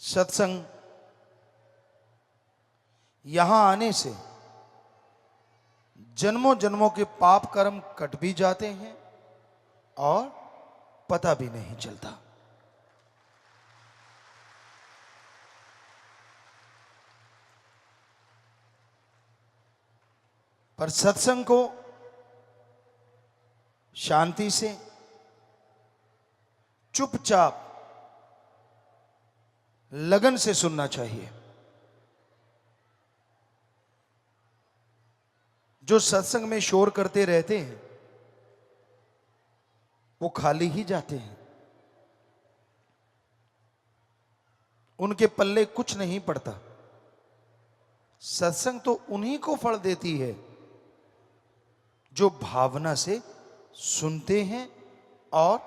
सत्संग यहां आने से जन्मों जन्मों के पाप कर्म कट भी जाते हैं और पता भी नहीं चलता। पर सत्संग को शांति से चुपचाप लगन से सुनना चाहिए। जो सत्संग में शोर करते रहते हैं वो खाली ही जाते हैं, उनके पल्ले कुछ नहीं पड़ता। सत्संग तो उन्हीं को फल देती है जो भावना से सुनते हैं और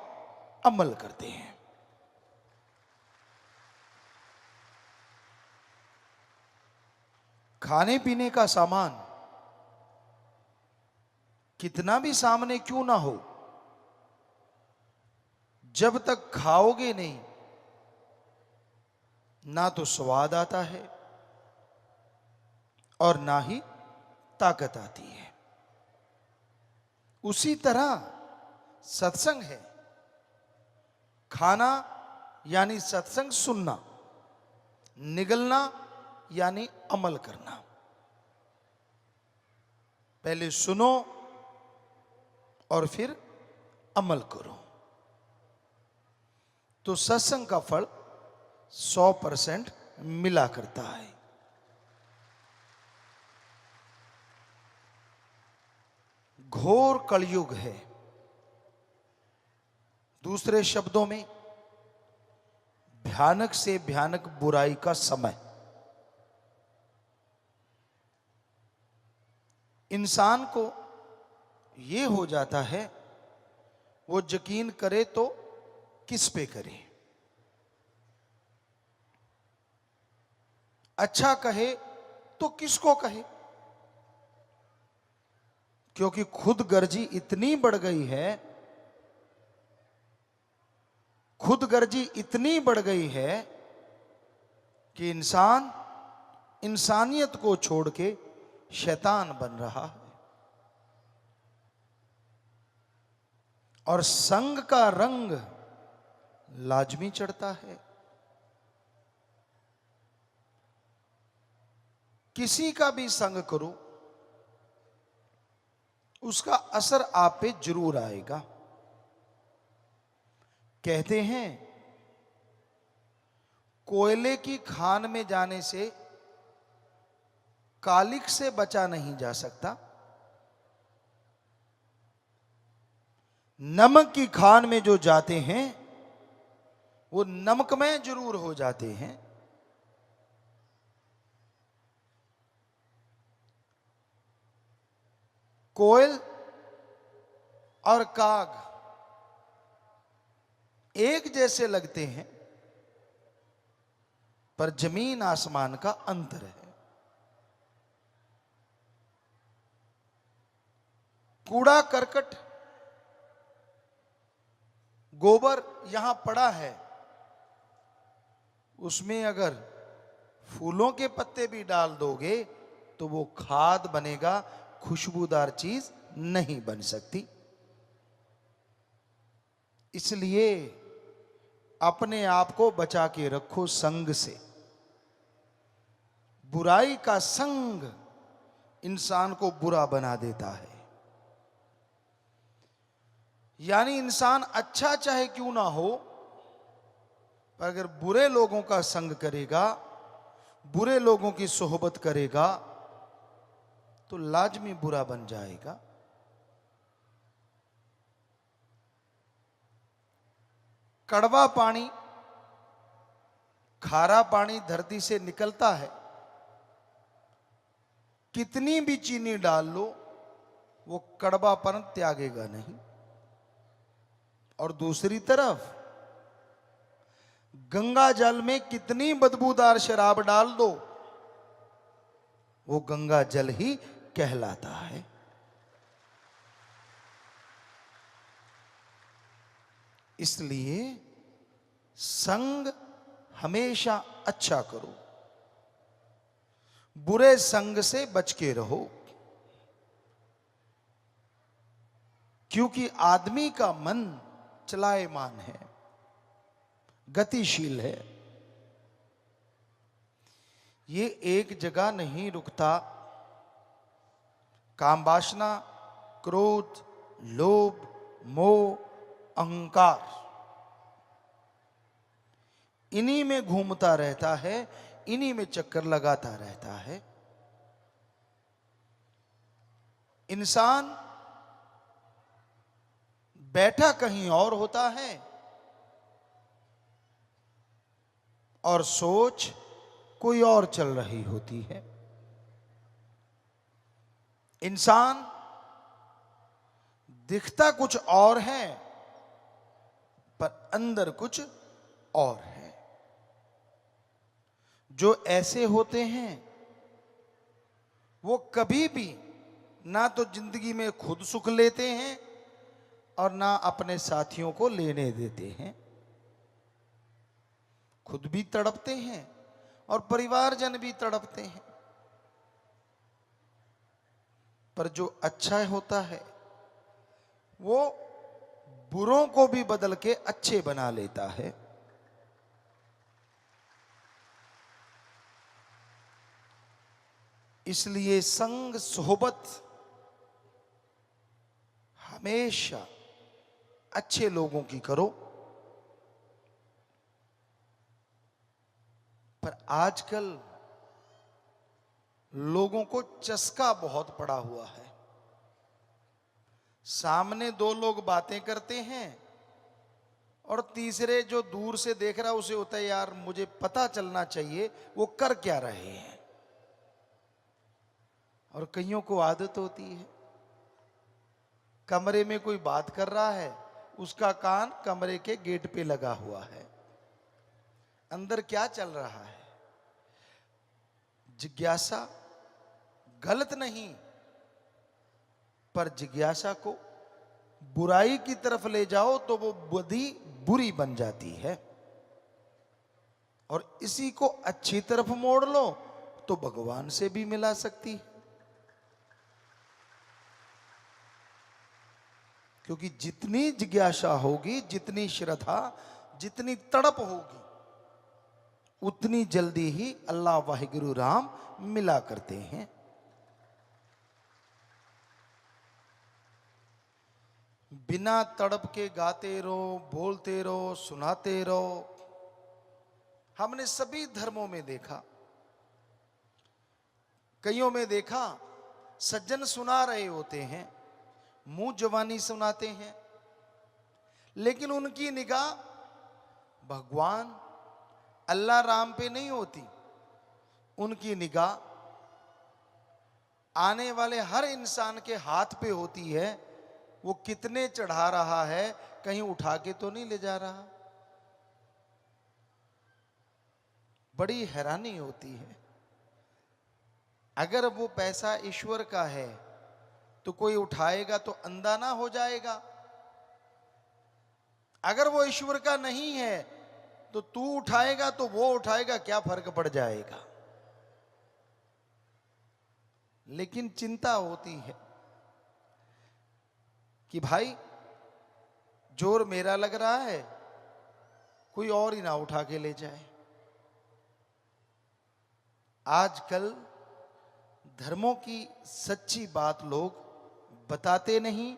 अमल करते हैं। खाने पीने का सामान कितना भी सामने क्यों ना हो, जब तक खाओगे नहीं ना तो स्वाद आता है और ना ही ताकत आती है। उसी तरह सत्संग है। खाना यानी सत्संग सुनना, निगलना यानी अमल करना। पहले सुनो और फिर अमल करो तो सत्संग का फल 100% मिला करता है। घोर कलयुग है, दूसरे शब्दों में भयानक से भयानक बुराई का समय। इंसान को यह हो जाता है वो यकीन करे तो किस पे करे, अच्छा कहे तो किसको कहे, क्योंकि खुदगर्जी इतनी बढ़ गई है, खुदगर्जी इतनी बढ़ गई है कि इंसान इंसानियत को छोड़ के शैतान बन रहा है। और संग का रंग लाजमी चढ़ता है। किसी का भी संग करो उसका असर आप पे जरूर आएगा। कहते हैं कोयले की खान में जाने से कालिख से बचा नहीं जा सकता, नमक की खान में जो जाते हैं वो नमकमय जरूर हो जाते हैं। कोयल और काग एक जैसे लगते हैं पर जमीन आसमान का अंतर है। कूड़ा करकट गोबर यहां पड़ा है, उसमें अगर फूलों के पत्ते भी डाल दोगे तो वो खाद बनेगा, खुशबूदार चीज नहीं बन सकती। इसलिए अपने आप को बचा के रखो संग से। बुराई का संग इंसान को बुरा बना देता है। यानी इंसान अच्छा चाहे क्यों ना हो, पर अगर बुरे लोगों का संग करेगा, बुरे लोगों की सोहबत करेगा तो लाजमी बुरा बन जाएगा। कड़वा पानी, खारा पानी धरती से निकलता है, कितनी भी चीनी डाल लो वो कड़वापन त्यागेगा नहीं। और दूसरी तरफ गंगा जल में कितनी बदबूदार शराब डाल दो वो गंगा जल ही कहलाता है। इसलिए संग हमेशा अच्छा करो, बुरे संग से बच के रहो। क्योंकि आदमी का मन चलायमान है, गतिशील है, ये एक जगह नहीं रुकता। काम वासना, क्रोध, लोभ, मोह, अहंकार, इन्हीं में घूमता रहता है, इन्हीं में चक्कर लगाता रहता है। इंसान बैठा कहीं और होता है और सोच कोई और चल रही होती है। इंसान दिखता कुछ और है पर अंदर कुछ और है। जो ऐसे होते हैं वो कभी भी ना तो जिंदगी में खुद सुख लेते हैं और ना अपने साथियों को लेने देते हैं। खुद भी तड़पते हैं और परिवारजन भी तड़पते हैं। पर जो अच्छा होता है वो बुरों को भी बदल के अच्छे बना लेता है। इसलिए संग सोहबत हमेशा अच्छे लोगों की करो। पर आजकल लोगों को चस्का बहुत पड़ा हुआ है। सामने दो लोग बातें करते हैं और तीसरे जो दूर से देख रहा है उसे होता है यार मुझे पता चलना चाहिए वो कर क्या रहे हैं। और कईयों को आदत होती है, कमरे में कोई बात कर रहा है, उसका कान कमरे के गेट पे लगा हुआ है, अंदर क्या चल रहा है। जिज्ञासा गलत नहीं, पर जिज्ञासा को बुराई की तरफ ले जाओ तो वो बुद्धि बुरी बन जाती है, और इसी को अच्छी तरफ मोड़ लो तो भगवान से भी मिला सकती है। क्योंकि जितनी जिज्ञासा होगी, जितनी श्रद्धा, जितनी तड़प होगी, उतनी जल्दी ही अल्लाह वाहिगुरु राम मिला करते हैं। बिना तड़प के गाते रहो, बोलते रहो, सुनाते रहो। हमने सभी धर्मों में देखा, कईयों में देखा सज्जन सुना रहे होते हैं, मुंह जवानी सुनाते हैं, लेकिन उनकी निगाह भगवान अल्लाह राम पे नहीं होती। उनकी निगाह आने वाले हर इंसान के हाथ पे होती है। वो कितने चढ़ा रहा है, कहीं उठा के तो नहीं ले जा रहा। बड़ी हैरानी होती है। अगर वो पैसा ईश्वर का है तो कोई उठाएगा तो अंधा ना हो जाएगा। अगर वो ईश्वर का नहीं है तो तू उठाएगा तो वो उठाएगा, क्या फर्क पड़ जाएगा। लेकिन चिंता होती है कि भाई जोर मेरा लग रहा है, कोई और ही ना उठा के ले जाए। आजकल धर्मों की सच्ची बात लोग बताते नहीं,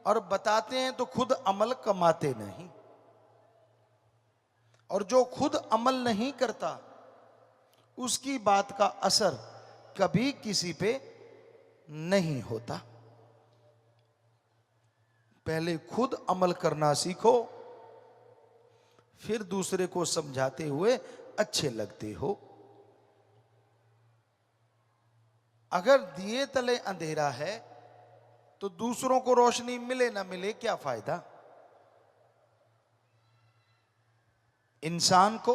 और बताते हैं तो खुद अमल कमाते नहीं। और जो खुद अमल नहीं करता उसकी बात का असर कभी किसी पे नहीं होता। पहले खुद अमल करना सीखो, फिर दूसरे को समझाते हुए अच्छे लगते हो। अगर दिए तले अंधेरा है तो दूसरों को रोशनी मिले ना मिले क्या फायदा। इंसान को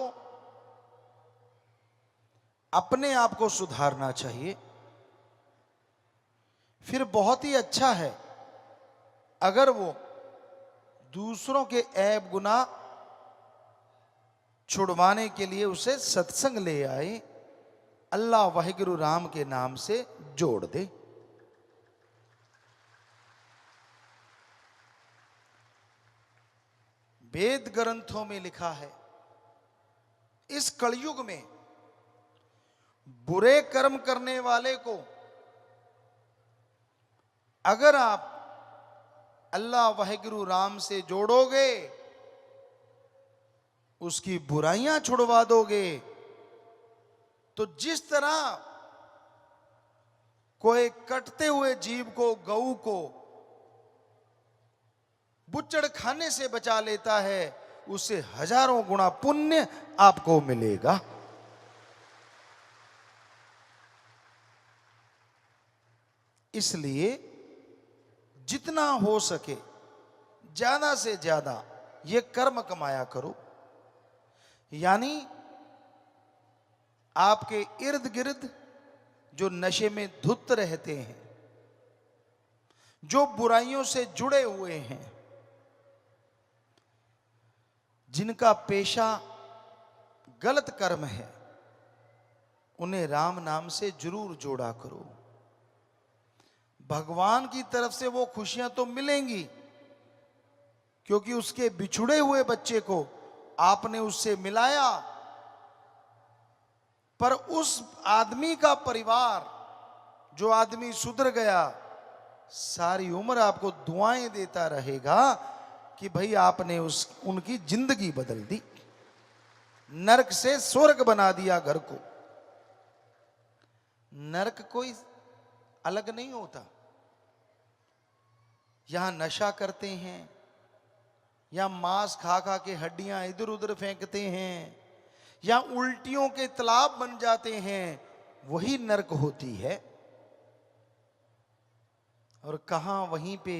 अपने आप को सुधारना चाहिए। फिर बहुत ही अच्छा है अगर वो दूसरों के ऐब गुनाह छुड़वाने के लिए उसे सत्संग ले आए, अल्लाह वाहिगुरु राम के नाम से जोड़ दे। वेद ग्रंथों में लिखा है, इस कलयुग में बुरे कर्म करने वाले को अगर आप अल्लाह वाहिगुरु राम से जोड़ोगे, उसकी बुराइयां छुड़वा दोगे, तो जिस तरह कोई कटते हुए जीव को, गऊ को बुच्चड़ खाने से बचा लेता है, उससे हजारों गुना पुण्य आपको मिलेगा। इसलिए जितना हो सके ज्यादा से ज्यादा ये कर्म कमाया करो। यानी आपके इर्द गिर्द जो नशे में धुत रहते हैं, जो बुराइयों से जुड़े हुए हैं, जिनका पेशा गलत कर्म है, उन्हें राम नाम से जरूर जोड़ा करो। भगवान की तरफ से वो खुशियां तो मिलेंगी, क्योंकि उसके बिछुड़े हुए बच्चे को आपने उससे मिलाया, पर उस आदमी का परिवार, जो आदमी सुधर गया, सारी उम्र आपको दुआएं देता रहेगा कि भाई आपने उनकी जिंदगी बदल दी, नरक से स्वर्ग बना दिया घर को। नरक कोई अलग नहीं होता। यहां नशा करते हैं या मांस खा खा के हड्डियां इधर उधर फेंकते हैं या उल्टियों के तालाब बन जाते हैं, वही नरक होती है। और कहां वहीं पे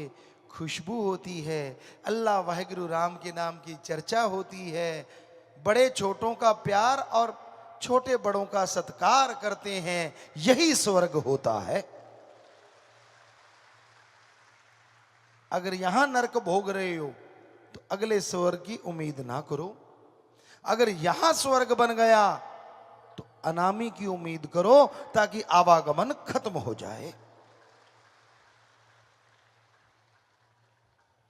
खुशबू होती है, अल्लाह वाहिगुरु राम के नाम की चर्चा होती है, बड़े छोटों का प्यार और छोटे बड़ों का सत्कार करते हैं, यही स्वर्ग होता है। अगर यहां नरक भोग रहे हो तो अगले स्वर्ग की उम्मीद ना करो। अगर यहां स्वर्ग बन गया तो अनामी की उम्मीद करो, ताकि आवागमन खत्म हो जाए।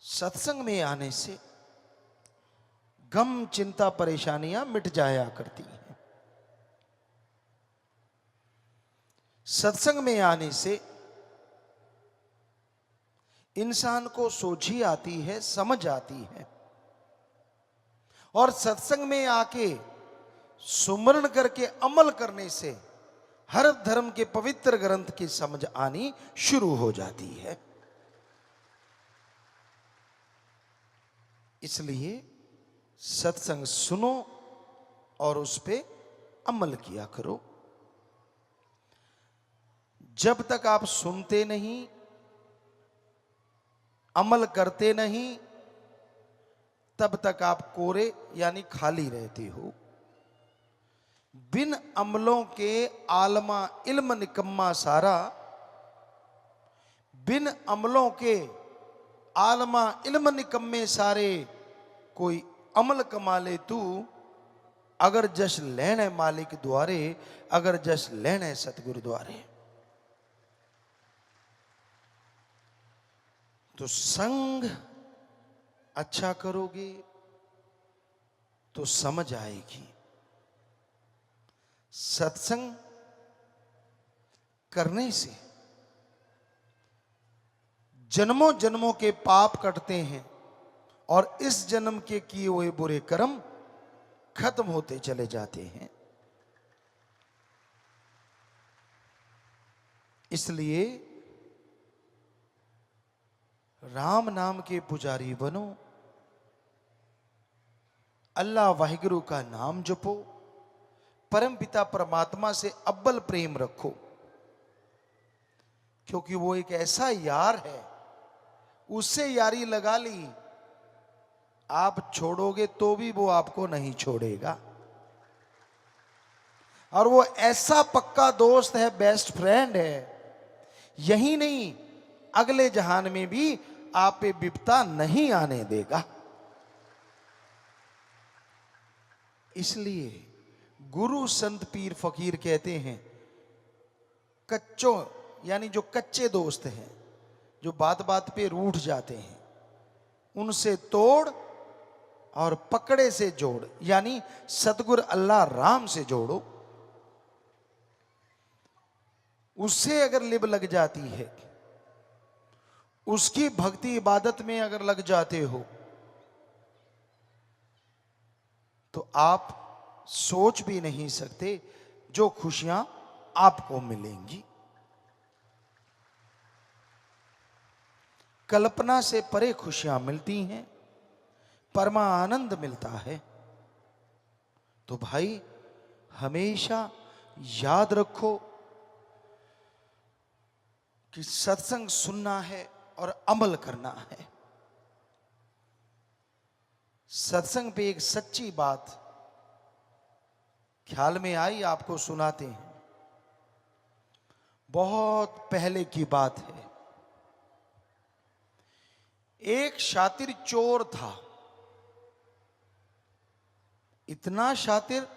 सत्संग में आने से गम, चिंता, परेशानियां मिट जाया करती हैं। सत्संग में आने से इंसान को सोझी आती है, समझ आती है, और सत्संग में आके सुमरण करके अमल करने से हर धर्म के पवित्र ग्रंथ की समझ आनी शुरू हो जाती है। इसलिए सत्संग सुनो और उस पे अमल किया करो। जब तक आप सुनते नहीं, अमल करते नहीं, तब तक आप कोरे यानी खाली रहते हो। बिन अमलों के आलमा इल्म निकम्मा सारा, बिन अमलों के आलमा इल्म निकम्मे सारे, कोई अमल कमा ले तू, अगर जश लेने मालिक द्वारे, अगर जश लेने सतगुरु द्वारे। तो संग अच्छा करोगे तो समझ आएगी। सत्संग करने से जन्मों जन्मों के पाप कटते हैं और इस जन्म के किए हुए बुरे कर्म खत्म होते चले जाते हैं। इसलिए राम नाम के पुजारी बनो, अल्लाह वाहिगुरु का नाम जपो, परम पिता परमात्मा से अव्वल प्रेम रखो, क्योंकि वो एक ऐसा यार है, उससे यारी लगा ली, आप छोड़ोगे तो भी वो आपको नहीं छोड़ेगा। और वो ऐसा पक्का दोस्त है, बेस्ट फ्रेंड है, यही नहीं अगले जहान में भी आप पे विपदा नहीं आने देगा। इसलिए गुरु संत पीर फकीर कहते हैं, कच्चों यानी जो कच्चे दोस्त हैं, जो बात बात पे रूठ जाते हैं, उनसे तोड़ और पकड़े से जोड़, यानी सतगुरु अल्लाह राम से जोड़ो। उससे अगर लिब लग जाती है, उसकी भक्ति इबादत में अगर लग जाते हो, तो आप सोच भी नहीं सकते जो खुशियां आपको मिलेंगी। कल्पना से परे खुशियां मिलती हैं, परमानंद मिलता है। तो भाई हमेशा याद रखो कि सत्संग सुनना है और अमल करना है। सत्संग पे एक सच्ची बात ख्याल में आई, आपको सुनाते हैं। बहुत पहले की बात है। एक शातिर चोर था, इतना शातिर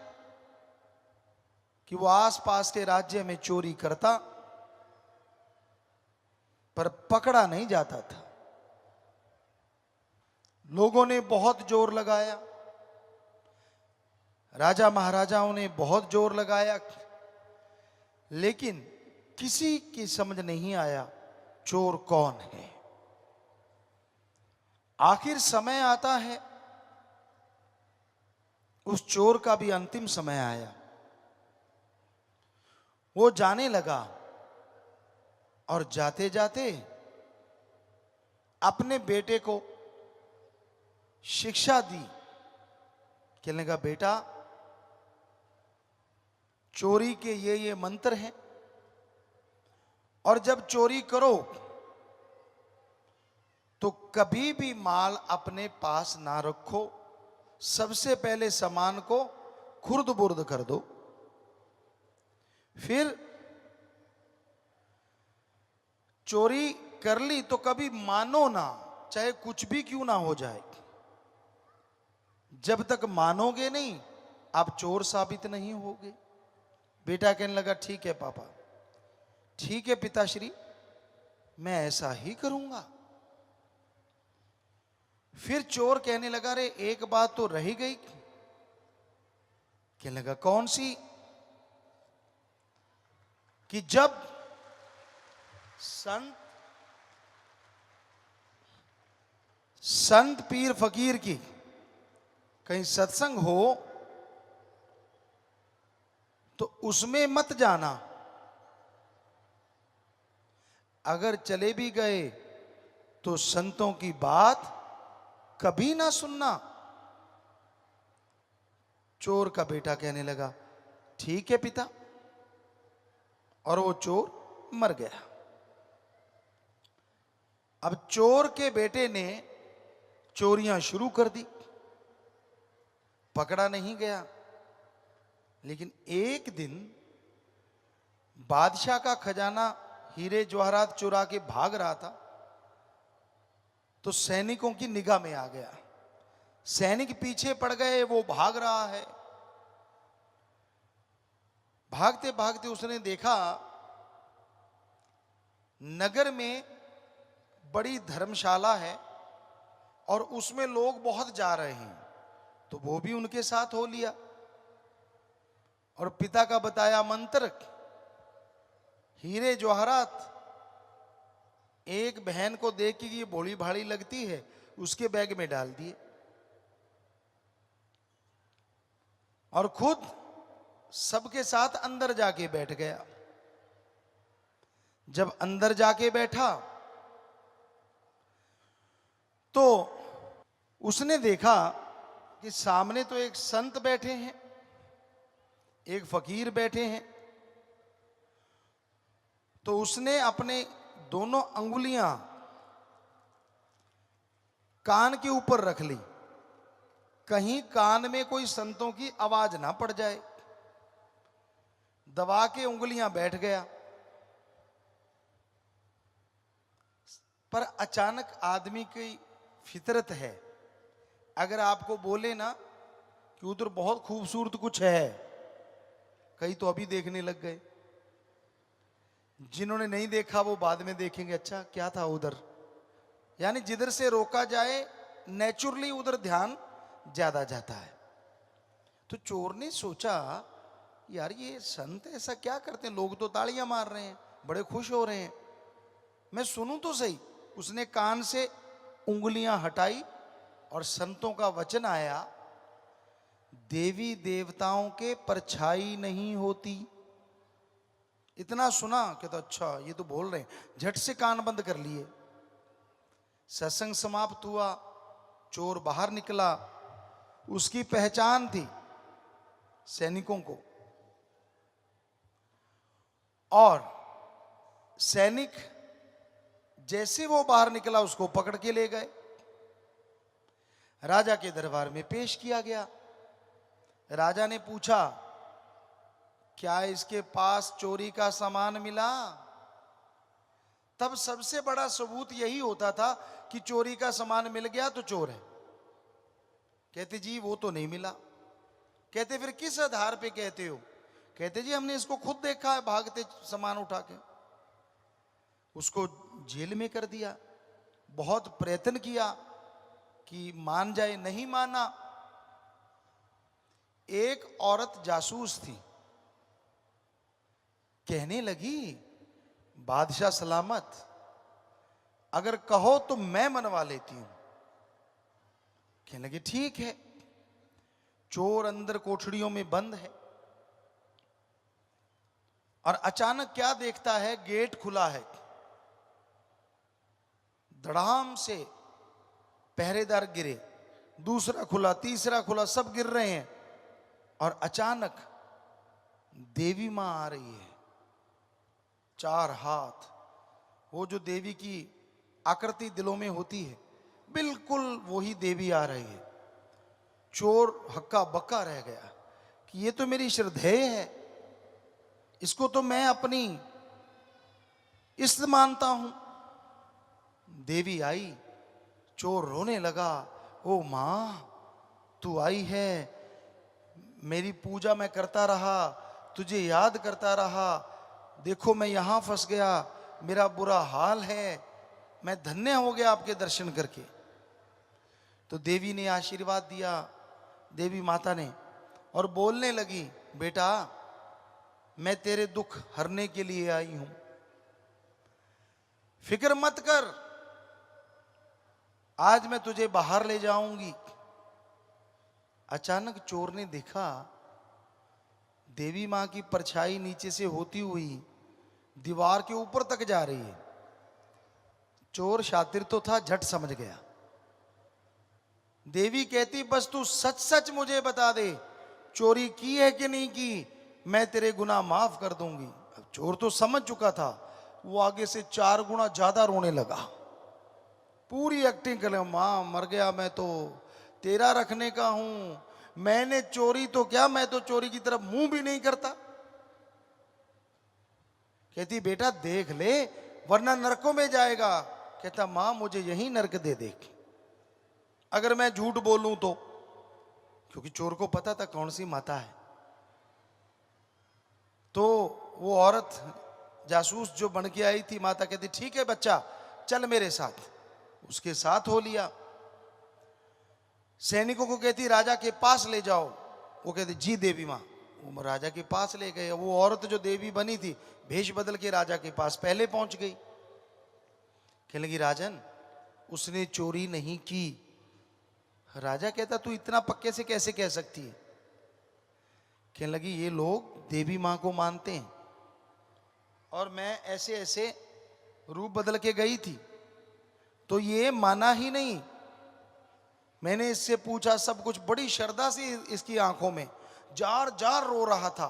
कि वो आसपास के राज्य में चोरी करता, पर पकड़ा नहीं जाता था। लोगों ने बहुत जोर लगाया, राजा महाराजाओं ने बहुत जोर लगाया, लेकिन किसी की समझ नहीं आया चोर कौन है। आखिर समय आता है, उस चोर का भी अंतिम समय आया। वो जाने लगा और जाते जाते अपने बेटे को शिक्षा दी। कहने लगा, बेटा चोरी के ये मंत्र हैं, और जब चोरी करो तो कभी भी माल अपने पास ना रखो। सबसे पहले सामान को खुर्द बुर्द कर दो, फिर चोरी कर ली तो कभी मानो ना, चाहे कुछ भी क्यों ना हो जाए। जब तक मानोगे नहीं, आप चोर साबित नहीं होगे। बेटा कहने लगा, ठीक है पापा, ठीक है पिताश्री, मैं ऐसा ही करूंगा। फिर चोर कहने लगा, रे एक बात तो रह गई। कहने लगा, कौन सी? कि जब संत पीर फकीर की कहीं सत्संग हो तो उसमें मत जाना। अगर चले भी गए तो संतों की बात कभी ना सुनना। चोर का बेटा कहने लगा, ठीक है पिता, और वो चोर मर गया। अब चोर के बेटे ने चोरियां शुरू कर दी, पकड़ा नहीं गया। लेकिन एक दिन बादशाह का खजाना हीरे जवाहरात चुरा के भाग रहा था, तो सैनिकों की निगाह में आ गया। सैनिक पीछे पड़ गए, वो भाग रहा है। भागते भागते उसने देखा नगर में बड़ी धर्मशाला है और उसमें लोग बहुत जा रहे हैं, तो वो भी उनके साथ हो लिया। और पिता का बताया मंत्र, हीरे जवाहरात एक बहन को देख के ये भोली भाली लगती है, उसके बैग में डाल दिए और खुद सबके साथ अंदर जाके बैठ गया। जब अंदर जाके बैठा तो उसने देखा कि सामने तो एक संत बैठे हैं, एक फकीर बैठे हैं। तो उसने अपने दोनों अंगुलियां कान के ऊपर रख ली, कहीं कान में कोई संतों की आवाज ना पड़ जाए। दबा के उंगलियां बैठ गया। पर अचानक आदमी की फितरत है, अगर आपको बोले ना कि उधर बहुत खूबसूरत कुछ है। कई तो अभी देखने लग गए, जिन्होंने नहीं देखा वो बाद में देखेंगे, अच्छा क्या था उधर। यानी जिधर से रोका जाए नेचुरली उधर ध्यान ज्यादा जाता है। तो चोर ने सोचा, यार ये संत ऐसा क्या करते हैं, लोग तो तालियां मार रहे हैं, बड़े खुश हो रहे हैं, मैं सुनूं तो सही। उसने कान से उंगलियां हटाई और संतों का वचन आया, देवी देवताओं के परछाई नहीं होती। इतना सुना कि तो अच्छा ये तो बोल रहे हैं, झट से कान बंद कर लिए। सत्संग समाप्त हुआ, चोर बाहर निकला। उसकी पहचान थी सैनिकों को, और सैनिक जैसे वो बाहर निकला उसको पकड़ के ले गए, राजा के दरबार में पेश किया गया। राजा ने पूछा, क्या इसके पास चोरी का सामान मिला? तब सबसे बड़ा सबूत यही होता था कि चोरी का सामान मिल गया तो चोर है। कहते जी वो तो नहीं मिला। कहते फिर किस आधार पे कहते हो? कहते जी हमने इसको खुद देखा है भागते सामान उठा के। उसको जेल में कर दिया, बहुत प्रयत्न किया कि मान जाए, नहीं माना। एक औरत जासूस थी, कहने लगी, बादशाह सलामत, अगर कहो तो मैं मनवा लेती हूं। कहने लगी ठीक है। चोर अंदर कोठड़ियों में बंद है, और अचानक क्या देखता है, गेट खुला है, धड़ाम से पहरेदार गिरे, दूसरा खुला, तीसरा खुला, सब गिर रहे हैं, और अचानक देवी मां आ रही है, 4 हाथ। वो जो देवी की आकृति दिलों में होती है, बिल्कुल वही देवी आ रही है। चोर हक्का बक्का रह गया कि ये तो मेरी श्रद्धेय है, इसको तो मैं अपनी इष्ट मानता हूं। देवी आई, चोर रोने लगा, ओ मां तू आई है, मेरी पूजा मैं करता रहा, तुझे याद करता रहा, देखो मैं यहां फंस गया, मेरा बुरा हाल है, मैं धन्य हो गया आपके दर्शन करके। तो देवी ने आशीर्वाद दिया, देवी माता ने, और बोलने लगी, बेटा मैं तेरे दुख हरने के लिए आई हूं, फिक्र मत कर, आज मैं तुझे बाहर ले जाऊंगी। अचानक चोर ने देखा, देवी मां की परछाई नीचे से होती हुई दीवार के ऊपर तक जा रही है। चोर शातिर तो था, झट समझ गया। देवी कहती, बस तू सच सच मुझे बता दे, चोरी की है कि नहीं की, मैं तेरे गुनाह माफ कर दूंगी। अब चोर तो समझ चुका था, वो आगे से 4 गुना ज्यादा रोने लगा, पूरी एक्टिंग कर, मां मर गया मैं तो तेरा रखने का हूं, मैंने चोरी तो क्या, मैं तो चोरी की तरफ मुंह भी नहीं करता। कहती बेटा देख ले वरना नरकों में जाएगा। कहता मां मुझे यही नरक दे दे अगर मैं झूठ बोलूं तो, क्योंकि चोर को पता था कौन सी माता है। तो वो औरत जासूस जो बन के आई थी, माता कहती ठीक है बच्चा चल मेरे साथ, उसके साथ हो लिया। सैनिकों को कहती राजा के पास ले जाओ, वो कहते जी देवी मां। वो राजा के पास ले गए। वो औरत जो देवी बनी थी, भेष बदल के राजा के पास पहले पहुंच गई। कहने लगी राजन उसने चोरी नहीं की। राजा कहता तू इतना पक्के से कैसे कह सकती है? कहने लगी ये लोग देवी मां को मानते हैं, और मैं ऐसे ऐसे रूप बदल के गई थी तो ये माना ही नहीं। मैंने इससे पूछा सब कुछ, बड़ी श्रद्धा से इसकी आंखों में जार जार रो रहा था,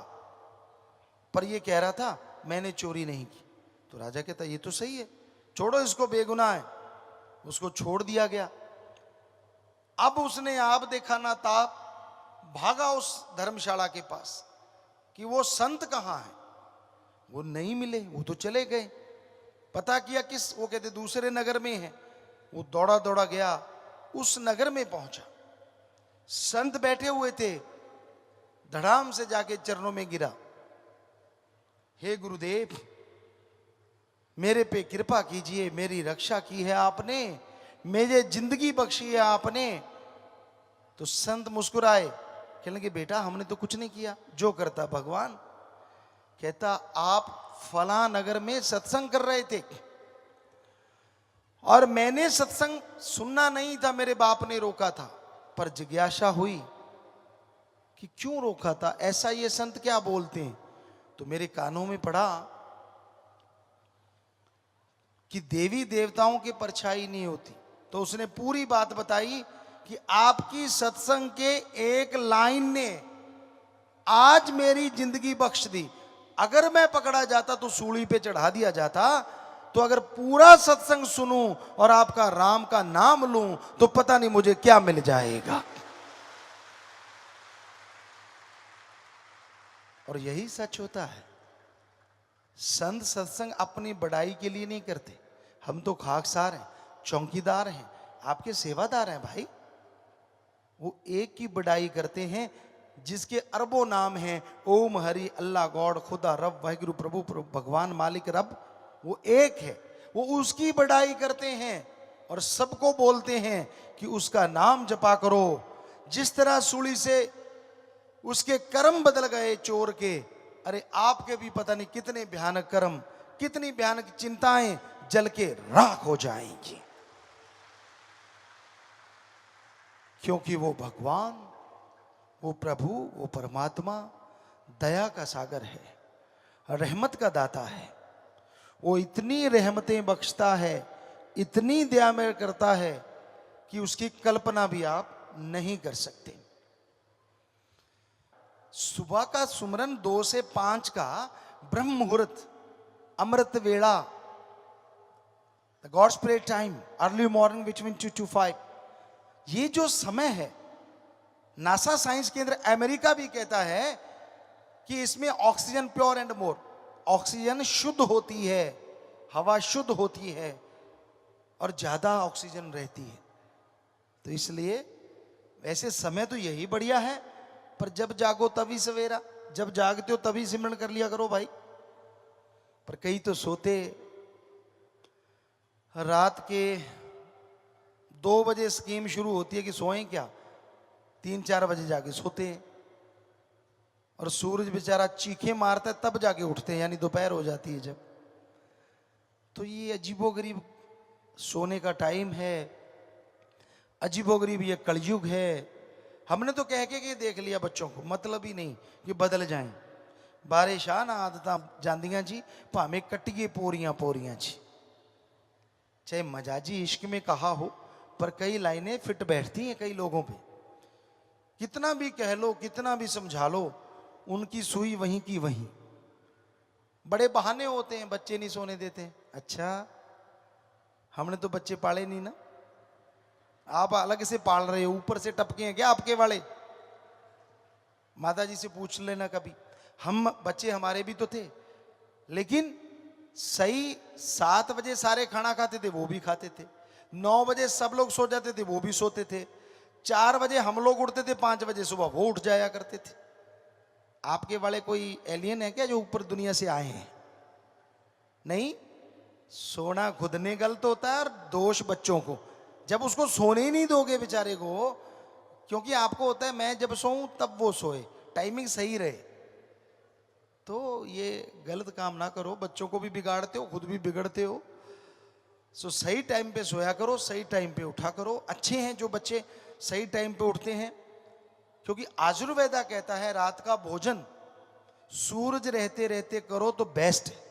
पर ये कह रहा था मैंने चोरी नहीं की। तो राजा कहता ये तो सही है, छोड़ो इसको, बेगुनाह है। उसको छोड़ दिया गया। अब उसने आप देखा ना ताप, भागा उस धर्मशाला के पास कि वो संत कहां है। वो नहीं मिले, वो तो चले गए। पता किया किस, वो कहते दूसरे नगर में है। वो दौड़ा दौड़ा गया, उस नगर में पहुंचा। संत बैठे हुए थे, धड़ाम से जाके चरणों में गिरा, हे गुरुदेव मेरे पे कृपा कीजिए, मेरी रक्षा की है आपने, मुझे जिंदगी बख्शी है आपने। तो संत मुस्कुराए, कहने लगे बेटा हमने तो कुछ नहीं किया, जो करता भगवान। कहता आप फला नगर में सत्संग कर रहे थे और मैंने सत्संग सुनना नहीं था, मेरे बाप ने रोका था, पर जिज्ञासा हुई कि क्यों रोका था, ऐसा ये संत क्या बोलते हैं। तो मेरे कानों में पड़ा कि देवी देवताओं की परछाई नहीं होती। तो उसने पूरी बात बताई कि आपकी सत्संग के एक लाइन ने आज मेरी जिंदगी बख्श दी। अगर मैं पकड़ा जाता तो सूली पे चढ़ा दिया जाता, तो अगर पूरा सत्संग सुनूं और आपका राम का नाम लूं तो पता नहीं मुझे क्या मिल जाएगा। और यही सच होता है। संत सत्संग अपनी बड़ाई के लिए नहीं करते। हम तो खाकसार हैं, चौकीदार हैं, आपके सेवादार हैं भाई। वो एक की बड़ाई करते हैं जिसके अरबों नाम हैं, ओम हरि अल्लाह गॉड खुदा रब वाहिगुरु प्रभु भगवान मालिक रब, वो एक है। वो उसकी बड़ाई करते हैं और सबको बोलते हैं कि उसका नाम जपा करो। जिस तरह सूली से उसके कर्म बदल गए चोर के, अरे आपके भी पता नहीं कितने भयानक कर्म, कितनी भयानक चिंताएं जल के राख हो जाएंगी, क्योंकि वो भगवान, वो प्रभु, वो परमात्मा दया का सागर है, रहमत का दाता है। वो इतनी रहमतें बख्शता है, इतनी दया में करता है कि उसकी कल्पना भी आप नहीं कर सकते। सुबह का सुमरन 2 से 5 का ब्रह्म मुहूर्त, अमृत वेला, God's pray time, early morning between 2 to 5, ये जो समय है, नासा साइंस केंद्र अमेरिका भी कहता है कि इसमें oxygen pure and more, oxygen शुद्ध होती है, हवा शुद्ध होती है और ज्यादा ऑक्सीजन रहती है। तो इसलिए वैसे समय तो यही बढ़िया है, पर जब जागो तभी सवेरा, जब जागते हो तभी सिमरन कर लिया करो भाई। पर कई तो सोते रात के 2 बजे स्कीम शुरू होती है कि सोएं क्या, 3-4 बजे जाके सोते हैं और सूरज बेचारा चीखें मारता है तब जाके उठते हैं, यानी दोपहर हो जाती है जब। तो ये अजीबोगरीब सोने का टाइम है, अजीबोगरीब ये कलयुग है। हमने तो कह के देख लिया बच्चों को, मतलब ही नहीं कि बदल जाएं। बारे शाह ना आदत जांदियां जी, भावें कट्टिए पोरियां पोरियां जी। चाहे मजाजी इश्क में कहा हो, पर कई लाइनें फिट बैठती हैं कई लोगों पे। कितना भी कह लो, कितना भी समझा लो, उनकी सुई वहीं की वहीं। बड़े बहाने होते हैं, बच्चे नहीं सोने देते हैं। अच्छा, हमने तो बच्चे पाले नहीं ना, आप अलग से पाल रहे हो, ऊपर से टपके हैं क्या आपके वाले? माता जी से पूछ लेना कभी। हम बच्चे हमारे भी तो थे, लेकिन सही 7 बजे सारे खाना खाते थे, वो भी खाते थे। 9 बजे सब लोग सो जाते थे, वो भी सोते थे। 4 बजे हम लोग उठते थे, 5 बजे सुबह वो उठ जाया करते थे। आपके वाले कोई एलियन है क्या जो ऊपर दुनिया से आए हैं? नहीं, सोना खुद ने गलत होता है और दोष बच्चों को। जब उसको सोने ही नहीं दोगे बेचारे को, क्योंकि आपको होता है मैं जब सोऊं तब वो सोए, टाइमिंग सही रहे, तो ये गलत काम ना करो, बच्चों को भी बिगाड़ते हो, खुद भी बिगड़ते हो। सो सही टाइम पे सोया करो, सही टाइम पे उठा करो। अच्छे हैं जो बच्चे सही टाइम पे उठते हैं, क्योंकि आयुर्वेदा कहता है रात का भोजन सूरज रहते रहते करो तो बेस्ट है।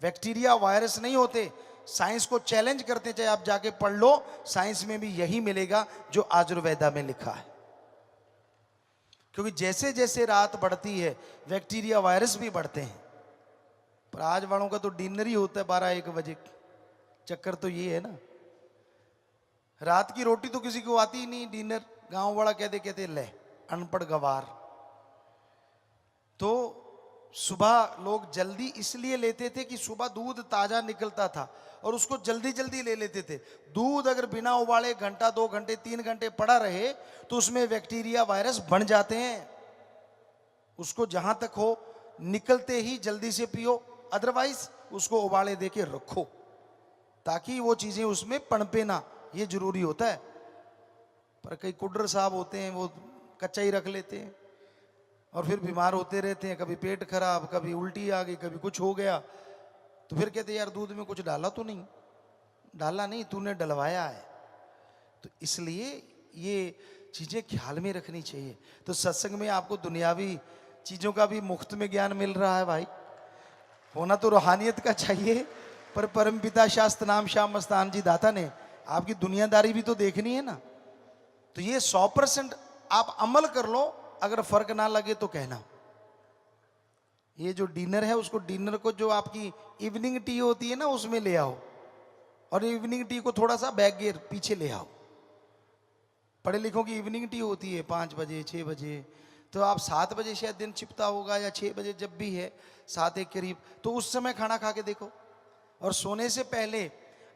बैक्टीरिया वायरस नहीं होते, साइंस को चैलेंज करते, चाहे आप जाके पढ़ लो, साइंस में भी यही मिलेगा जो आयुर्वेदा में लिखा है। क्योंकि जैसे जैसे रात बढ़ती है बैक्टीरिया वायरस भी बढ़ते हैं। पर आज वालों का तो डिनर ही होता है 12-1 बजे। चक्कर तो ये है ना, रात की रोटी तो किसी को आती ही नहीं, डिनर गांव वाला कहते कहते ले अनपढ़ गवार। तो सुबह लोग जल्दी इसलिए लेते थे कि सुबह दूध ताजा निकलता था और उसको जल्दी जल्दी ले लेते थे। दूध अगर बिना उबाले घंटा 2 घंटे 3 घंटे पड़ा रहे तो उसमें बैक्टीरिया वायरस बन जाते हैं। उसको जहां तक हो निकलते ही जल्दी से पियो, अदरवाइज उसको उबाले दे के रखो ताकि वो चीजें उसमें पनपे ना, ये जरूरी होता है। पर कई कुड्र साहब होते हैं, वो कच्चा ही रख लेते हैं और फिर बीमार होते रहते हैं, कभी पेट खराब, कभी उल्टी आ गई, कभी कुछ हो गया, तो फिर कहते यार दूध में कुछ डाला तो नहीं। डाला नहीं, तूने डलवाया है। तो इसलिए ये चीजें ख्याल में रखनी चाहिए। तो सत्संग में आपको दुनियावी चीजों का भी मुफ्त में ज्ञान मिल रहा है भाई, होना तो रूहानियत का चाहिए, पर परमपिता शास्त्र नाम श्याम मस्तान जी दाता ने आपकी दुनियादारी भी तो देखनी है ना। तो ये 100% आप अमल कर लो, अगर फर्क ना लगे तो कहना। ये जो डिनर है उसको, डिनर को जो आपकी इवनिंग टी होती है ना उसमें ले आओ, और इवनिंग टी को थोड़ा सा बैक गियर पीछे ले आओ। पढ़े लिखों की इवनिंग टी होती है 5 बजे 6 बजे, तो आप 7 बजे शायद दिन छिपता होगा या 6 बजे जब भी है 7 एक करीब, तो उस समय खाना खा के देखो। और सोने से पहले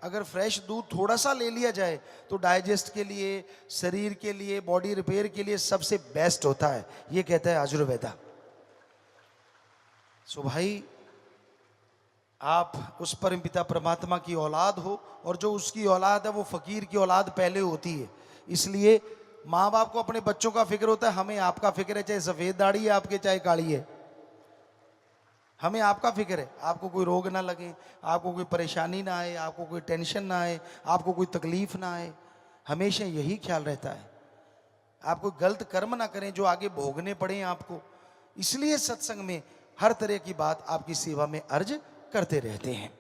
अगर फ्रेश दूध थोड़ा सा ले लिया जाए तो डाइजेस्ट के लिए, शरीर के लिए, बॉडी रिपेयर के लिए सबसे बेस्ट होता है, ये कहता है आयुर्वेदा। सो भाई, आप उस परमपिता परमात्मा की औलाद हो, और जो उसकी औलाद है वो फकीर की औलाद पहले होती है। इसलिए माँ बाप को अपने बच्चों का फिक्र होता है, हमें आपका फिक्र है, चाहे सफेद दाढ़ी है आपके चाहे काली है, हमें आपका फिक्र है। आपको कोई रोग ना लगे, आपको कोई परेशानी ना आए, आपको कोई टेंशन ना आए, आपको कोई तकलीफ ना आए, हमेशा यही ख्याल रहता है। आप कोई गलत कर्म ना करें जो आगे भोगने पड़े आपको। इसलिए सत्संग में हर तरह की बात आपकी सेवा में अर्ज करते रहते हैं।